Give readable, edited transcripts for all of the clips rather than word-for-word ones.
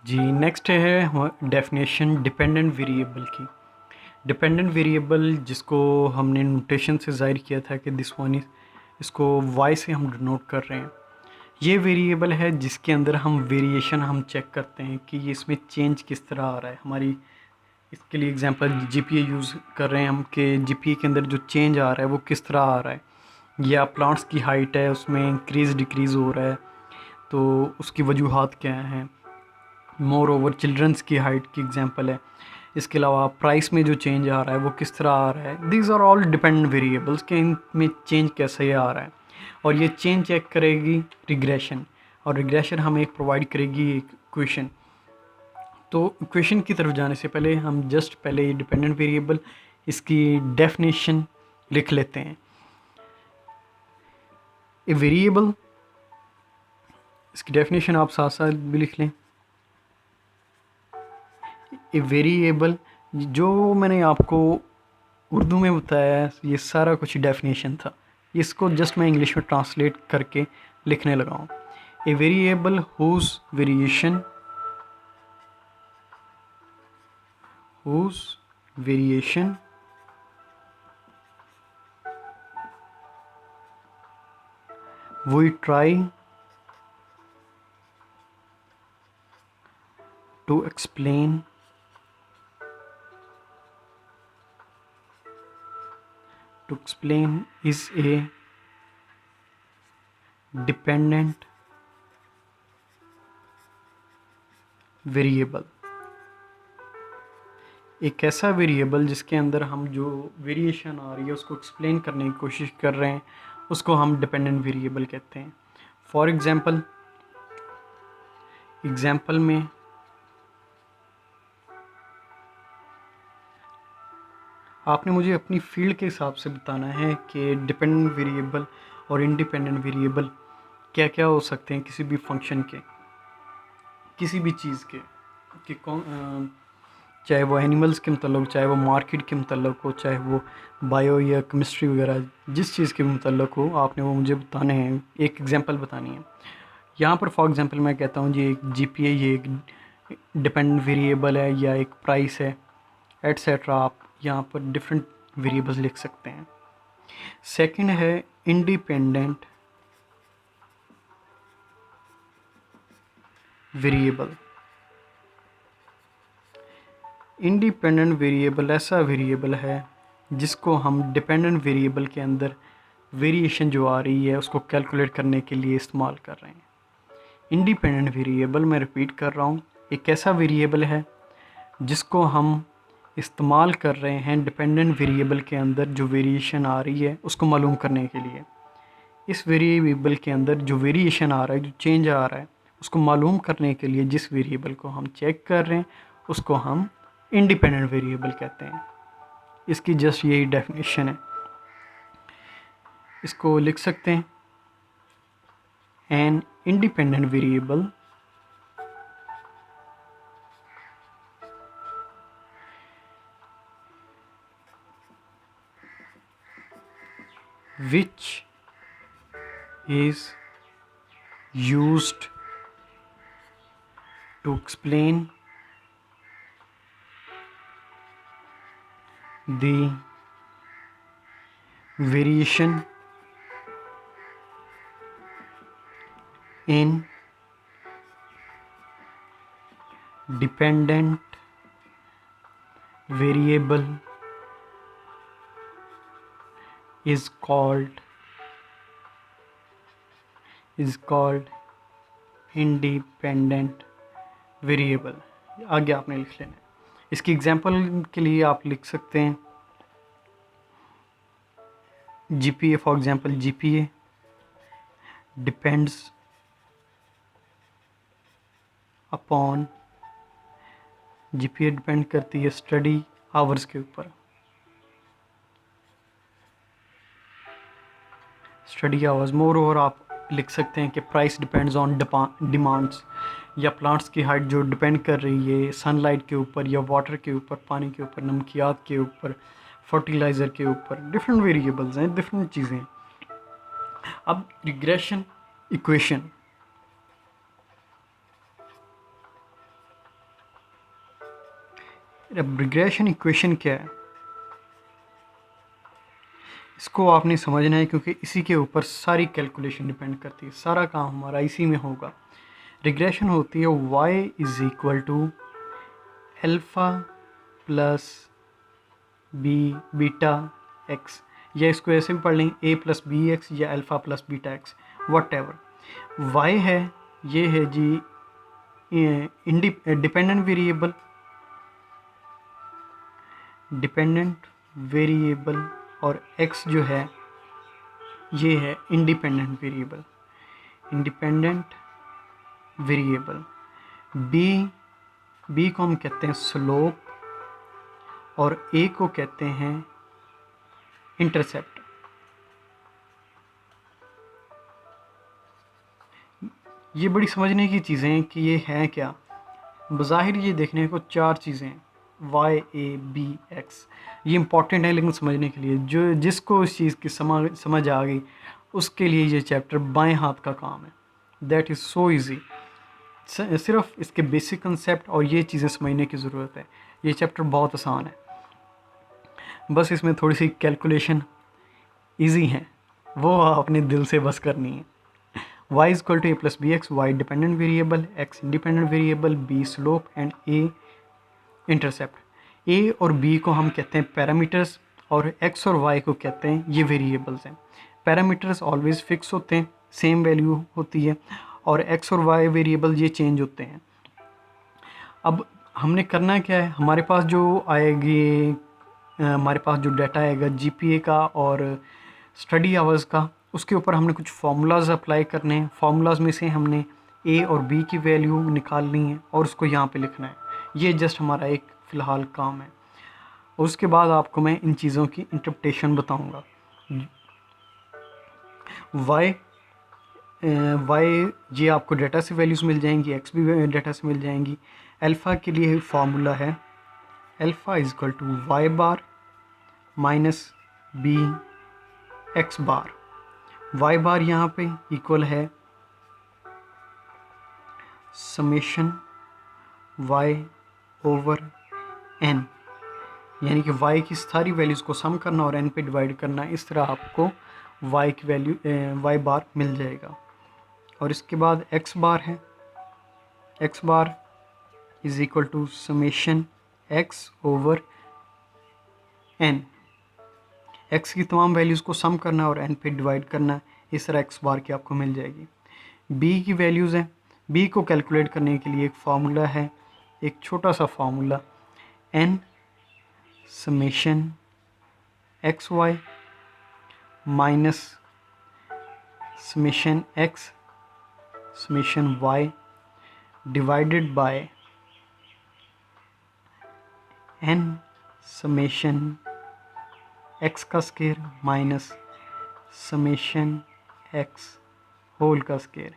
जी, next है definition dependent variable की। Dependent variable जिसको हमने नोटेशन से ज़ाहिर किया था कि दिस वन इज़, इसको वाई से हम डिनोट कर रहे हैं। ये वेरिएबल है जिसके अंदर हम वेरिएशन हम चेक करते हैं कि ये इसमें चेंज किस तरह आ रहा है। हमारी इसके लिए एग्जांपल जीपीए यूज़ कर रहे हैं हम कि जीपीए के अंदर जो चेंज आ रहा है वो किस तरह आ रहा है, या प्लांट्स की हाइट है उसमें इंक्रीज़ डिक्रीज़ हो रहा है तो उसकी वजूहात क्या हैं। मोर ओवर चिल्ड्रंस की हाइट की एग्जांपल है। इसके अलावा प्राइस में जो चेंज आ रहा है वो किस तरह आ रहा है। These are all dependent variables के इनमें चेंज कैसे आ रहा है, और ये चेंज चेक करेगी रिग्रेशन, और रिग्रेशन हमें एक प्रोवाइड करेगी एक इक्वेशन। तो इक्वेशन की तरफ जाने से पहले हम जस्ट पहले ये डिपेंडेंट वेरिएबल इसकी डेफिनेशन लिख लेते हैं। ए वेरिएबल, इसकी डेफिनेशन आप साथ साथ भी लिख लें। ए वेरिएबल, जो मैंने आपको उर्दू में बताया है ये सारा कुछ डेफिनेशन था, इसको जस्ट मैं इंग्लिश में ट्रांसलेट करके लिखने लगा हूँ। A variable whose variation whose variation we try to explain is a dependent variable। एक ऐसा वेरिएबल जिसके अंदर हम जो वेरिएशन आ रही है उसको एक्सप्लेन करने की कोशिश कर रहे हैं उसको हम डिपेंडेंट वेरिएबल कहते हैं। फॉर एग्जांपल में आपने मुझे अपनी फील्ड के हिसाब से बताना है कि डिपेंडेंट वेरिएबल और इंडिपेंडेंट वेरिएबल क्या क्या हो सकते हैं किसी भी फंक्शन के, किसी भी चीज़ के, कि चाहे वो एनिमल्स के मतलब, चाहे वो मार्केट के मतलब हो, चाहे वो बायो या केमिस्ट्री वगैरह जिस चीज़ के मतलब हो, आपने वो मुझे बताने हैं, एक एग्जांपल बतानी है। यहाँ पर फॉर एग्जांपल मैं कहता हूँ ये एक जीपीए, ये एक डिपेंडेंट वेरिएबल है या एक प्राइस है एट्सेट्रा। आप यहाँ पर डिफरेंट वेरिएबल्स लिख सकते हैं। सेकंड है इंडिपेंडेंट वेरिएबल। इंडिपेंडेंट वेरिएबल ऐसा वेरिएबल है जिसको हम डिपेंडेंट वेरिएबल के अंदर वेरिएशन जो आ रही है उसको कैलकुलेट करने के लिए इस्तेमाल कर रहे हैं। इंडिपेंडेंट वेरिएबल, मैं रिपीट कर रहा हूँ, एक ऐसा वेरिएबल है जिसको हम इस्तेमाल कर रहे हैं डिपेंडेंट वेरिएबल के अंदर जो वेरिएशन आ रही है उसको मालूम करने के लिए। इस वेरिएबल के अंदर जो वेरिएशन आ रहा है, जो चेंज आ रहा है, उसको मालूम करने के लिए जिस वेरिएबल को हम चेक कर रहे हैं उसको हम इंडिपेंडेंट वेरिएबल कहते हैं। इसकी जस्ट यही डेफिनेशन है। इसको लिख सकते हैं, an independent variable which is used to explain the variation in dependent variable is called independent variable. आगे आपने लिख लेना है। इसकी एग्जांपल के लिए आप लिख सकते हैं GPA, for example GPA depends upon, GPA depend करती है स्टडी आवर्स के ऊपर। Study hours. मोर ओवर आप लिख सकते हैं कि प्राइस डिपेंड्स ऑन डिमांड्स, या प्लांट्स की हाइट जो डिपेंड कर रही है सनलाइट के ऊपर या वाटर के ऊपर, पानी के ऊपर, नमकियात के ऊपर, फर्टिलाइज़र के ऊपर। डिफरेंट वेरिएबल्स हैं, डिफरेंट चीज़ें। अब रिग्रेशन इक्वेशन, अब रिग्रेशन इक्वेशन क्या है, इसको आपने समझना है क्योंकि इसी के ऊपर सारी कैलकुलेशन डिपेंड करती है, सारा काम हमारा इसी में होगा। रिग्रेशन होती है y is equal to alpha plus b beta x, या इसको ऐसे भी पढ़ लेंगे a प्लस बी एक्स या अल्फ़ा plus beta x, whatever. Y है, ये है जी डिपेंडेंट वेरिएबल, डिपेंडेंट वेरिएबल, और x जो है ये है independent variable, independent variable. B को हम कहते हैं स्लोप और a को कहते हैं इंटरसेप्ट। ये बड़ी समझने की चीज़ें हैं कि ये हैं क्या। बज़ाहिर ये देखने को चार चीज़ें हैं, y a b x, ये इंपॉर्टेंट है लेकिन समझने के लिए जो जिसको इस चीज़ की समझ आ गई उसके लिए ये चैप्टर बाएं हाथ का काम है। दैट इज़ सो ईज़ी, सिर्फ इसके बेसिक कंसेप्ट और ये चीज़ें समझने की ज़रूरत है। ये चैप्टर बहुत आसान है, बस इसमें थोड़ी सी कैलकुलेशन ईजी है, वो आपने दिल से बस करनी है। y is equal to a plus bx, y dependent variable, x independent variable, b slope and a intercept। a और b को हम कहते हैं पैरामीटर्स और x और y को कहते हैं ये वेरिएबल्स हैं। पैरामीटर्स ऑलवेज फिक्स होते हैं, सेम वैल्यू होती है, और x और y वेरिएबल ये चेंज होते हैं। अब हमने करना क्या है, हमारे पास जो आएगी हमारे पास जो डाटा आएगा GPA का और स्टडी आवर्स का, उसके ऊपर हमने कुछ फार्मूलाज अप्लाई करने हैं। फार्मूलाज में से हमने a और b की वैल्यू निकालनी है और उसको यहाँ पे लिखना है। ये जस्ट हमारा एक फ़िलहाल काम है, और उसके बाद आपको मैं इन चीज़ों की इंटरप्रिटेशन बताऊँगा। y ये आपको डाटा से वैल्यूज़ मिल जाएंगी, x भी डाटा से मिल जाएंगी। अल्फ़ा के लिए फार्मूला है alpha is equal to y bar minus b x bar. Y bar यहाँ पे इक्वल है समेशन y ओवर n, यानी कि y की सारी वैल्यूज़ को सम करना और n पे डिवाइड करना, इस तरह आपको y की वैल्यू y बार मिल जाएगा। और इसके बाद x बार है, x bar is equal to summation x over n, x की तमाम वैल्यूज़ को सम करना और n पे डिवाइड करना, इस तरह x बार की आपको मिल जाएगी। b की वैल्यूज़ हैं, b को कैलकुलेट करने के लिए एक फार्मूला है, एक छोटा सा formula n summation x y minus summation x summation y divided by n summation x का square minus summation x whole का स्केयर।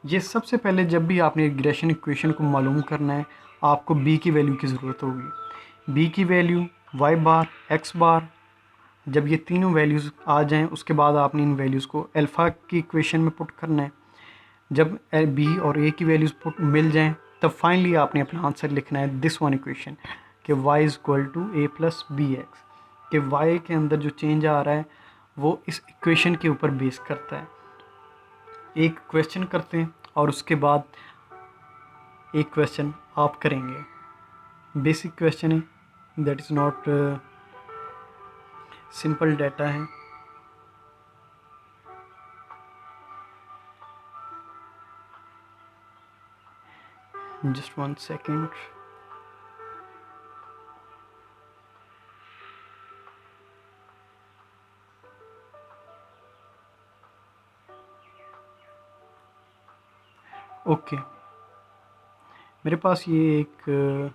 ये सबसे पहले जब भी आपने रिग्रेशन इक्वेशन को मालूम करना है, आपको b की वैल्यू की ज़रूरत होगी। b की वैल्यू y बार x बार, जब ये तीनों वैल्यूज़ आ जाएं उसके बाद आपने इन वैल्यूज़ को अल्फ़ा की इक्वेशन में पुट करना है। जब b और a की वैल्यूज़ पुट मिल जाएं तब फाइनली आपने अपना आंसर लिखना है दिस वन इक्वेशन कि y is equal to a plus b x, कि y के अंदर जो चेंज आ रहा है वो इस इक्वेशन के ऊपर बेस करता है। एक क्वेश्चन करते हैं और उसके बाद एक क्वेश्चन आप करेंगे। बेसिक क्वेश्चन है, that is not simple data है। Just 1 second. ओके, मेरे पास ये एक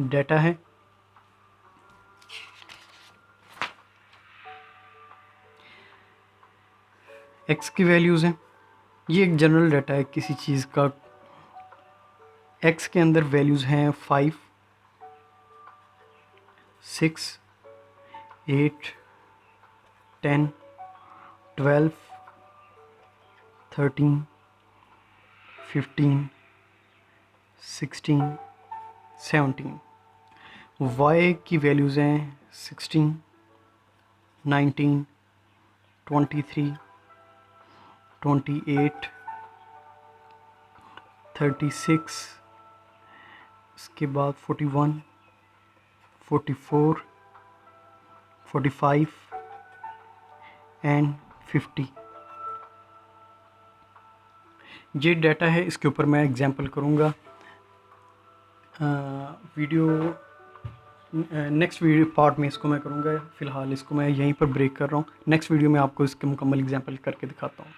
डाटा है। x की वैल्यूज़ हैं, ये एक जनरल डाटा है किसी चीज़ का। x के अंदर वैल्यूज़ हैं 5, 6, 8, 10, 12, 13, 15, 16, 17। वाई की वैल्यूज़ हैं 16, 19, 23, 28, 36, इसके बाद 41, 44, 45 एंड 50। ये डाटा है, इसके ऊपर मैं एग्जांपल करूँगा। वीडियो नेक्स्ट वीडियो पार्ट में इसको मैं करूँगा। फ़िलहाल इसको मैं यहीं पर ब्रेक कर रहा हूँ। नेक्स्ट वीडियो में आपको इसके मुकम्मल एग्जांपल करके दिखाता हूँ।